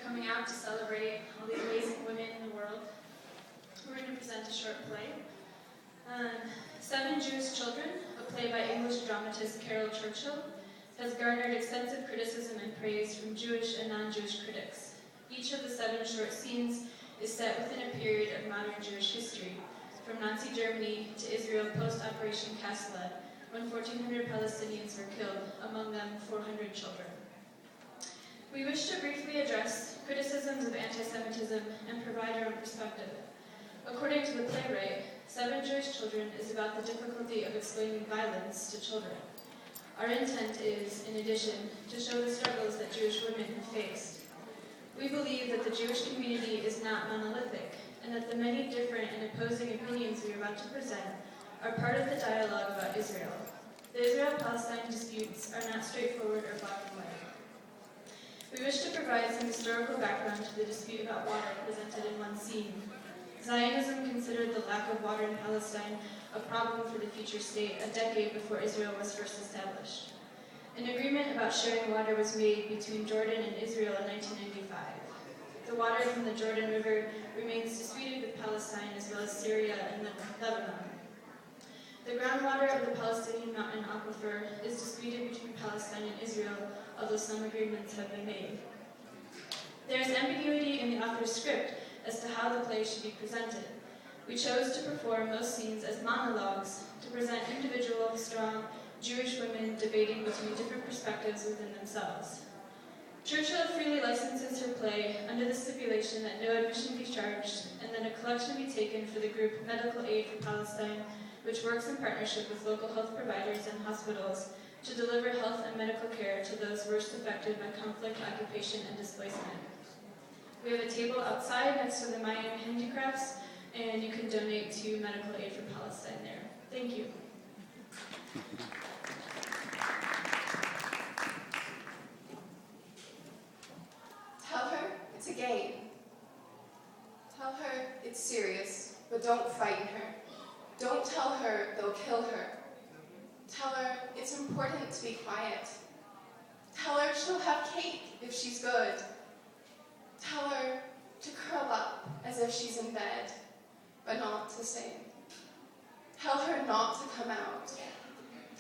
coming out to celebrate all the amazing women in the world, we're going to present a short play. Seven Jewish Children, a play by English dramatist Carol Churchill, has garnered extensive criticism and praise from Jewish and non-Jewish critics. Each of the 7 short scenes is set within a period of modern Jewish history, from Nazi Germany to Israel post-Operation Cast Lead, when 1,400 Palestinians were killed, among them 400 children. We wish to briefly address criticisms of anti-Semitism and provide our own perspective. According to the playwright, 7 Jewish Children is about the difficulty of explaining violence to children. Our intent is, in addition, to show the struggles that Jewish women have faced. We believe that the Jewish community is not monolithic, and that the many different and opposing opinions we are about to present are part of the dialogue about Israel. The Israel-Palestine disputes are not straightforward or black and white. We wish to provide some historical background to the dispute about water presented in one scene. Zionism considered the lack of water in Palestine a problem for the future state a decade before Israel was first established. An agreement about sharing water was made between Jordan and Israel in 1995. The water from the Jordan River remains disputed with Palestine as well as Syria and Lebanon. The groundwater of the Palestinian mountain aquifer is disputed between Palestine and Israel, although some agreements have been made. There is ambiguity in the author's script as to how the play should be presented. We chose to perform most scenes as monologues to present individual, strong Jewish women debating between different perspectives within themselves. Churchill freely licenses her play under the stipulation that no admission be charged and that a collection be taken for the group Medical Aid for Palestine, which works in partnership with local health providers and hospitals to deliver health and medical care to those worst affected by conflict, occupation, and displacement. We have a table outside next to the Mayan handicrafts, and you can donate to Medical Aid for Palestine there. Thank you. Tell her it's a game. Tell her it's serious, but don't frighten her. Don't tell her they'll kill her. Tell her it's important to be quiet. Tell her she'll have cake if she's good. Tell her to curl up as if she's in bed, but not to sing. Tell her not to come out.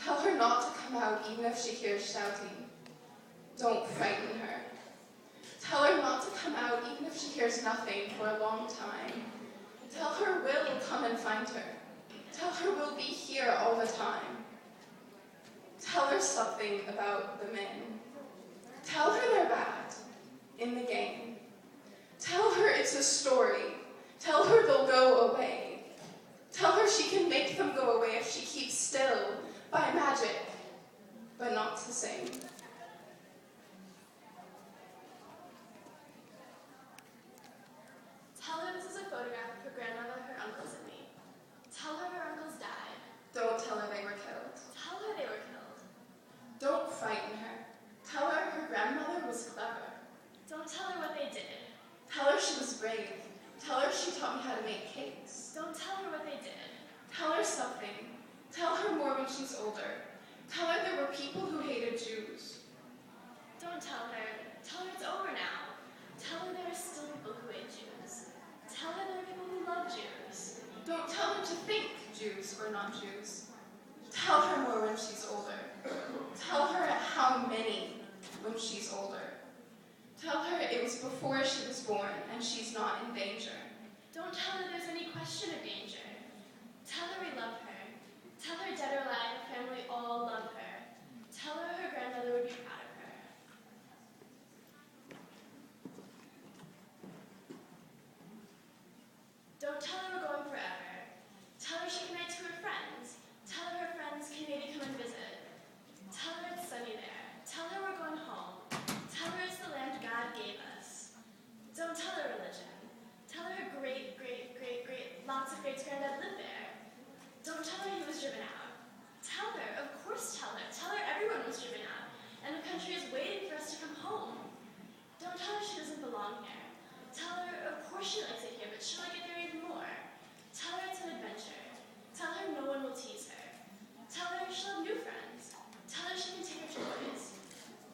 Tell her not to come out even if she hears shouting. Don't frighten her. Tell her not to come out even if she hears nothing for a long time. Tell her we'll come and find her. Tell her we'll be here all the time. Tell her something about the men. Tell her they're bad in the game. Tell her it's a story. Tell her they'll go away. Tell her she can make them go away if she keeps still by magic, but not to sing. Tell her this is a photograph of her grandmother, her uncles, and me. Tell her her uncles died. Don't tell her they were killed. Tell her they were killed. Don't frighten her. Tell her her grandmother was clever. Don't tell her what they did. Tell her she was brave. Tell her she taught me how to make cakes. Don't tell her what they did. Tell her something. Tell her more when she's older. Tell her there were people who hated Jews. Don't tell her. Tell her it's over now. Tell her there are still people who hate Jews. Tell her there are people who love Jews. Don't tell her to think Jews or not Jews. Tell her more when she's older. Tell her how many when she's older. Tell her it was before she was born and she's not in danger. Don't tell her there's any question of danger. Tell her we love her. Tell her dead or alive, her family all love her. Tell her her grandmother would be proud of her. Don't tell her we're going forever. Tell her she can write to her friends. Tell her her friends can maybe come and visit. Tell her it's sunny there. Tell her we're going home. Tell her it's the land God gave us. Don't tell her religion. Tell her her great, lots of great-granddad lived there. Don't tell her he was driven out. Tell her, of course tell her. Tell her everyone was driven out, and the country is waiting for us to come home. Don't tell her she doesn't belong here. Tell her, of course she likes it here, but she'll like it there even more. Tell her it's an adventure. Tell her no one will tease her. Tell her she'll have new friends. Tell her she can take her toys.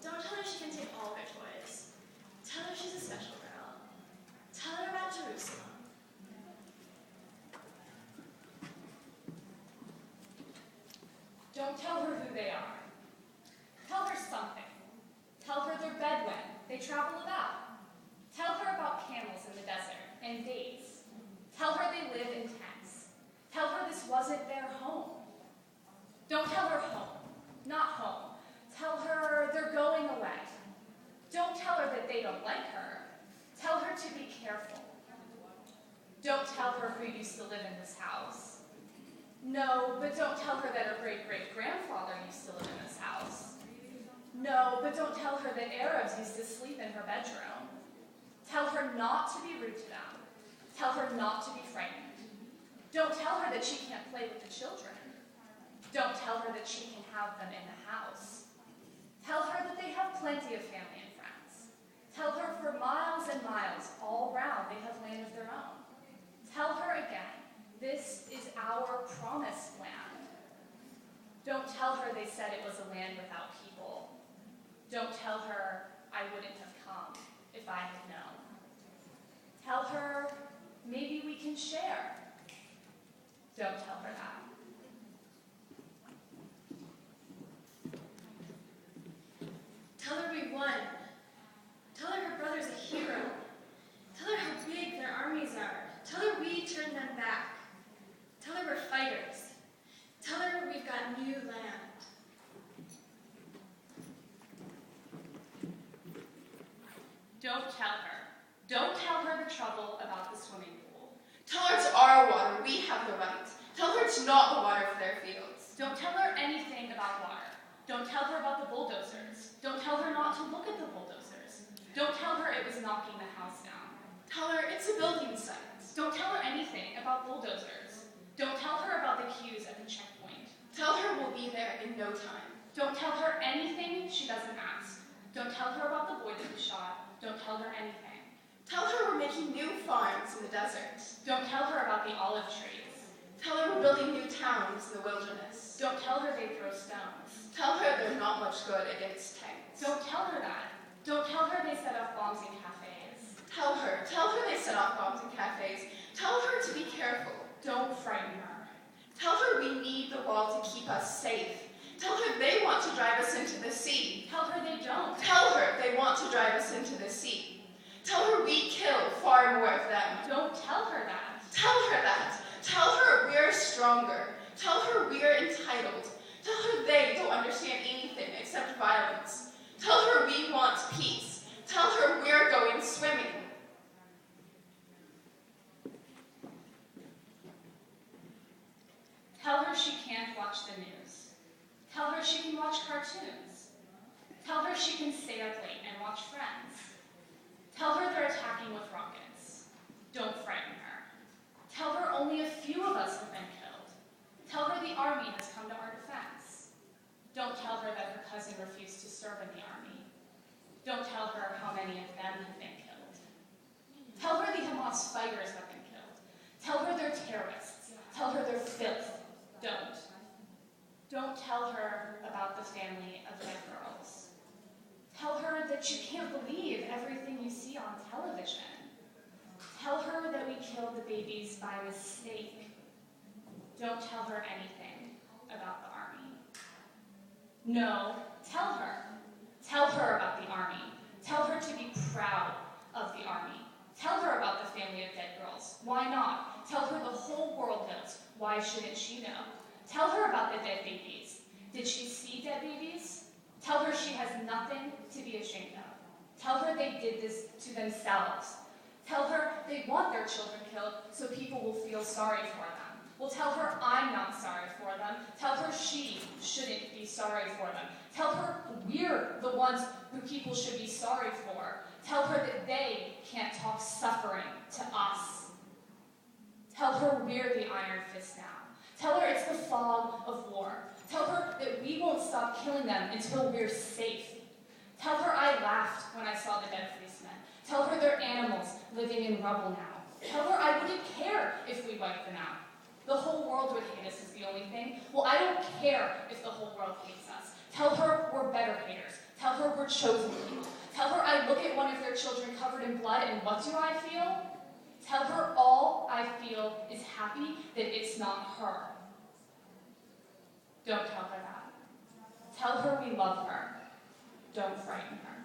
Don't tell her she can take all of her toys. Tell her she's a special person. they travel about. Tell her about camels in the desert and dates. Tell her they live in tents. Tell her this wasn't their home. Don't tell her home, not home. Tell her they're going away. Don't tell her that they don't like her. Tell her to be careful. Don't tell her who used to live in this house. No, but don't tell her that her great-great-grandfather used to live in this house. No, but don't tell her that Arabs used to sleep in her bedroom. Tell her not to be rude to them. Tell her not to be frightened. Don't tell her that she can't play with the children. Don't tell her that she can have them in the house. Tell her that they have plenty of family and friends. Tell her for miles and miles all round they have land of their own. Tell her again, this is our promised land. Don't tell her they said it was a land without people. Don't tell her I wouldn't have come if I had known. Tell her maybe we can share. Don't tell her that. Tell her we won. Tell her her brother's a hero. Tell her how big their armies are. Tell her we turned them back. Tell her we're fighters. Tell her we've got new land. Don't tell her. Don't tell her the trouble about the swimming pool. Tell her it's our water. We have the right. Tell her it's not the water for their fields. Don't tell her anything about water. Don't tell her about the bulldozers. Don't tell her not to look at the bulldozers. Don't tell her it was knocking the house down. Tell her it's a building site. Don't tell her anything about bulldozers. Don't tell her about the queues at the checkpoint. Tell her we'll be there in no time. Don't tell her anything she doesn't ask. Don't tell her about the boy that was shot. Don't tell her anything. Tell her we're making new farms in the desert. Don't tell her about the olive trees. Tell her we're building new towns in the wilderness. Don't tell her they throw stones. Tell her they're not much good against tanks. Don't tell her that. Don't tell her they set off bombs in cafes. Tell her they set off bombs in cafes. Tell her to be careful. Don't frighten her. Tell her we need the wall to keep us safe. Tell her they want to drive us into the sea. Tell her they don't. Tell her they want to drive us into the sea. Tell her we kill far more of them. Don't tell her that. Tell her that. Tell her we're stronger. Tell her we're entitled. Tell her they don't understand anything except violence. Tell her we want peace. Tell her we're going swimming. Tell her she can't watch the news. Tell her she can watch cartoons. Tell her she can stay up late and watch Friends. Tell her they're attacking with rockets. Don't frighten her. Tell her only a few of us have been killed. Tell her the army has come to our defense. Don't tell her that her cousin refused to serve in the army. Don't tell her how many of them have been killed. Tell her the Hamas fighters have been killed. Tell her they're terrorists. Tell her they're filth. Don't. Don't tell her about the family of dead girls. Tell her that you can't believe everything you see on television. Tell her that we killed the babies by mistake. Don't tell her anything about the army. No, tell her. Tell her about the army. Tell her to be proud of the army. Tell her about the family of dead girls. Why not? Tell her the whole world knows. Why shouldn't she know? Tell her about the dead babies. Did she see dead babies? Tell her she has nothing to be ashamed of. Tell her they did this to themselves. Tell her they want their children killed so people will feel sorry for them. Well, tell her I'm not sorry for them. Tell her she shouldn't be sorry for them. Tell her we're the ones who people should be sorry for. Tell her that they can't talk suffering to us. Tell her we're the iron fist now. Tell her it's the fog of war. Tell her that we won't stop killing them until we're safe. Tell her I laughed when I saw the dead policemen. Tell her they're animals living in rubble now. Tell her I wouldn't care if we wiped them out. The whole world would hate us is the only thing. Well, I don't care if the whole world hates us. Tell her we're better haters. Tell her we're chosen people. Tell her I look at one of their children covered in blood and what do I feel? Tell her all I feel is happy that it's not her. Don't tell her that. Tell her we love her. Don't frighten her.